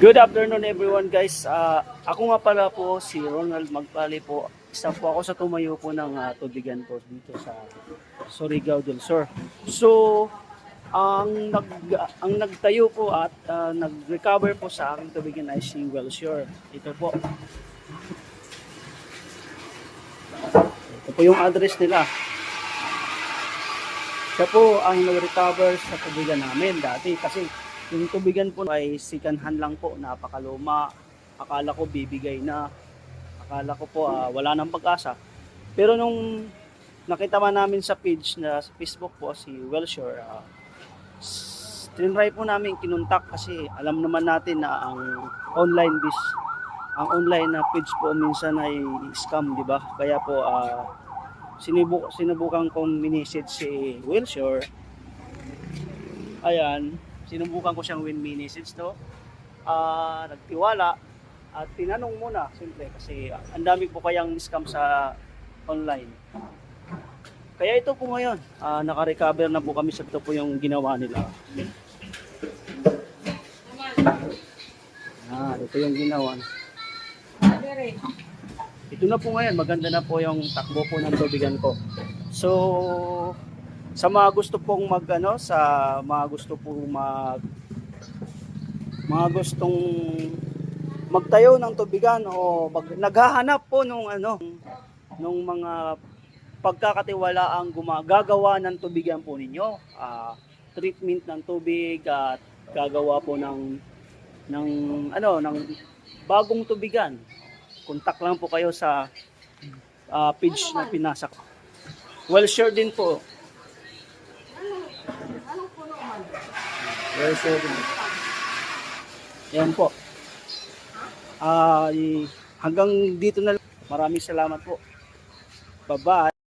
Good afternoon everyone guys. Ako nga pala po si Ronald Magpali po. Isa po ako sa tumayo po ng tubigan po dito sa Surigao del Sur. So, ang nagtayo po at nag-recover po sa aking tubigan ay si Wellshore. Ito po. Ito po yung address nila. Siya po ang nag-recover sa tubigan namin dati kasi yung tubigan po ay sikanhan lang po, napakaluma. Akala ko bibigay na. Akala ko po wala nang pag-asa. Pero nung nakita man namin sa page na sa Facebook po si Wellshore, tinry po namin kinuntak kasi alam naman natin na ang online na page po minsan ay scam, di ba? Kaya po sinubukan kong message si Wellshore. Ayan, sinubukan ko siyang message to. Nagtiwala at tinanong muna siyempre kasi ang dami po kayang scam sa online. Kaya ito po ngayon, naka-recover na po kami sa ito po yung ginawa nila. Ito yung ginawa. Ito na po ngayon, maganda na po yung takbo po ng tubigan ko. So, sa mga gusto pong mga gustong magtayo ng tubigan o naghahanap po nung mga pagkakatiwalaang gumagawa ng tubigan po ninyo, treatment ng tubig at gagawa po ng bagong tubigan. Kontak lang po kayo sa page na pinasa ko. Wellshore din po. Wellshore din. Yan po. Hanggang dito na lang. Maraming salamat po. Bye-bye.